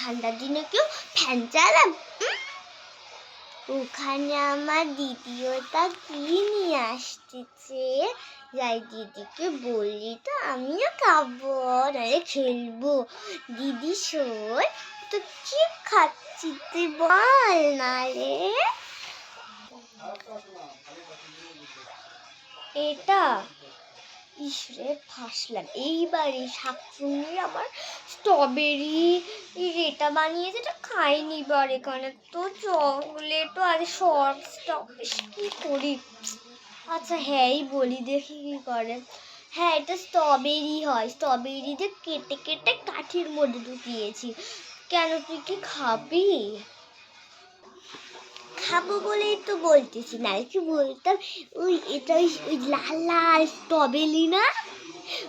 ঠান্ডার দিনে কেউ ফ্যান চালাম? ওখানে আমার দিদিওটা কি নিয়ে আসতেছে, যাই দিদিকে বললি তো আমিও খাবো, নাহলে খেলবো। দিদি শোন, তো কি খাচ্ছি তুই বল না রে। এটা ইসরে ফাঁসলাম, এইবারই শাকচুন্নি আবার স্ট্রবেরি এটা বানিয়েছে, এটা খাইনি। এবার এখানে তো চকলেটও আর শর্ট কি করি। আচ্ছা হ্যাঁই বলি, দেখি কি করে। হ্যাঁ, এটা স্ট্রবেরি হয়, স্ট্রবেরি যে কেটে কেটে কাঠির মধ্যে ঢুকিয়েছি। কেন, তুই কি খাবি? খাবো বলেই তো বলতেছি, না কি বলতাম। এটা ওই লাল লাল স্ট্রবেরি না,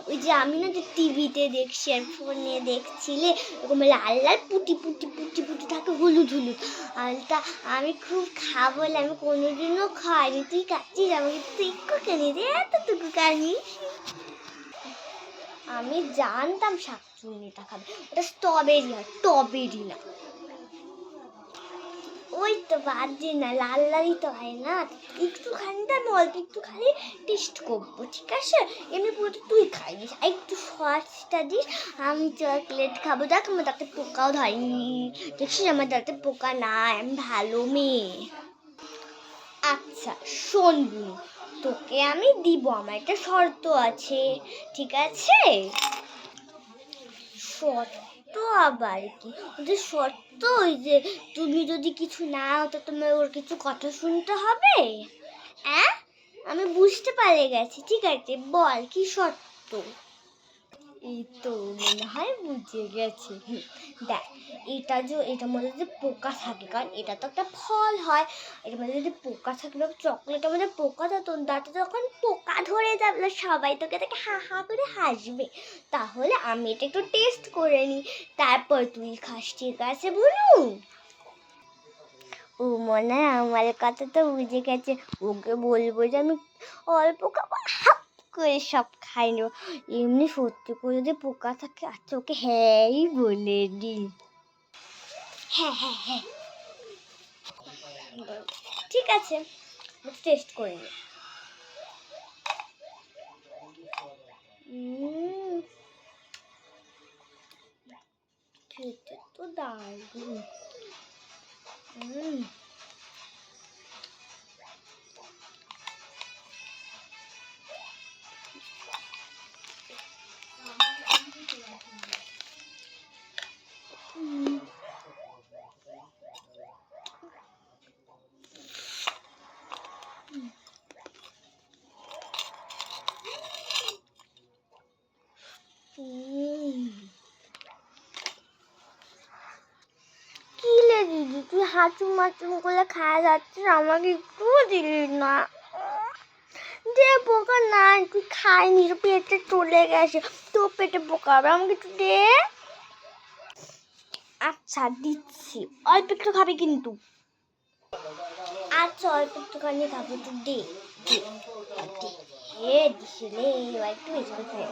ওই যে আমি না যে টিভিতে দেখছি আর ফোনে দেখছিলে, ওরকম লাল লাল পুটি পুটি পুটি পুটি থাকে, হলুদ হলুদ। আর তা আমি খুব খাবো, আমি কোনোদিনও খাইনি। তুই খাচ্ছিস, আমাকে তুই কেন রে এতটুকু খানিস? আমি জানতাম শাকচুন্নিটা খাবে, ওটা স্ট্রবেরি হয়, স্ট্রবেরি না। ওই তো বাজে না, লাল লালই তো হয় না। একটুখানি তো আমি অল্প একটু খালি টেস্ট করবো, ঠিক আছে? এমনি পুরো তুই খাইস, একটু সসটা দিস। আমি চকলেট খাবো। দেখ আমার দাঁতে পোকাও ধরেনি, দেখছিস আমার দাঁতে পোকা নাই, আমি ভালো মেয়ে। আচ্ছা শোন বুনু, তোকে আমি দিব, আমার একটা শর্ত আছে, ঠিক আছে? শর্ত আবার কি? ওদের শর্ত ওই যে তুমি যদি কিছু নাও তো তোমার ওর কিছু কথা শুনতে হবে। হ্যাঁ, আমি বুঝতে পারে গেছি, ঠিক আছে বল কি শর্ত। এই তো মনে হয় বুঝে গেছে। দেখ, এটার মধ্যে যদি পোকা থাকে, কারণ এটা তো একটা ফল হয়, এটার মধ্যে যদি পোকা থাকে বা চকলেটের মধ্যে পোকা থাকতো, তাতে যখন পোকা ধরে যাবে সবাই তোকে দেখে হা হা করে হাসবে। তাহলে আমি এটা একটু টেস্ট করে নিই, তারপর তুই খাস, ঠিক আছে বলু? ও মনে হয় আমার কথা তো বুঝে গেছে। ওকে বলবো যে আমি অল্প খাবো, হাফ করে সব খাই নেবো। এমনি সত্যি করে যদি পোকা থাকে, আচ্ছা ওকে হ্যাঁই বলে দি। হ্যাঁ হ্যাঁ হ্যাঁ, ঠিক আছে, টেস্ট করে নি। খেতে তো দারুণ। কি লে দিদি, তুই হাঁচুম মাচুম করে খাওয়া যাচ্ছিস, আমাকে একটু দিলি না। যে পোকা নাই, তুই খাইনি, পেটে চলে গেছে, তোর পেটে পোকা হবে, আমাকে একটু দে। আচ্ছা দিচ্ছি, অল্প একটু খাবি কিন্তু। আচ্ছা অল্প একটুখানি খাবো, তুই দে দে দিছিলে, এবার একটু বেশি করে খাই।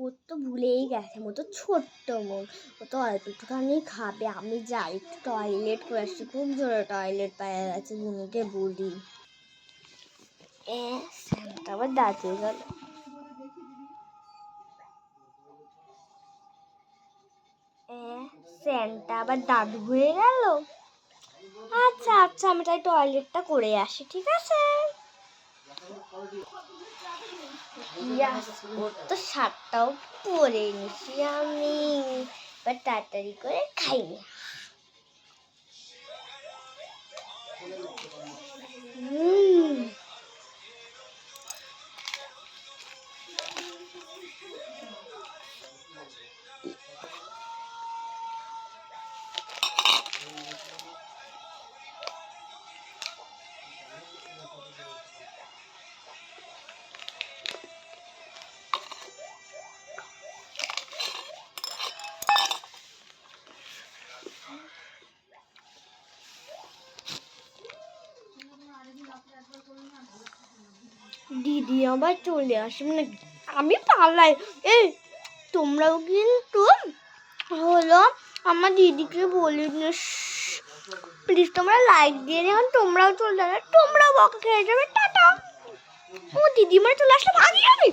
ও তো ভুলেই গেছে, ও তো ছোট্ট মন, ও তো অল্প একটুখানি খাবে। আমি যাই একটু টয়লেট করে আসছি, খুব জোরে টয়লেট পায়ে গেছে, বুনুকে বলি। স্যামটা আবার দাঁত হয়ে গেল। স্যানটা আবার দাদু হয়ে গেল। আচ্ছা আচ্ছা, আমি তাই টয়লেটটা করে আসি, ঠিক আছে? ওর তো শার্টটাও পরে নিছি আমি, এবার তাড়াতাড়ি করে খাইনি। দিদি আবার চলে আসবে নাকি? আমি পালাই। এই তোমরাও কিন্তু হলো আমার দিদিকে বলি প্লিজ তোমরা লাইক দিয়ে এখন তোমরাও চলে যাবে, তোমরাও বকা খেয়ে যাবে। টাটা। ও দিদি মানে চলে আসলে ভাগি আমি।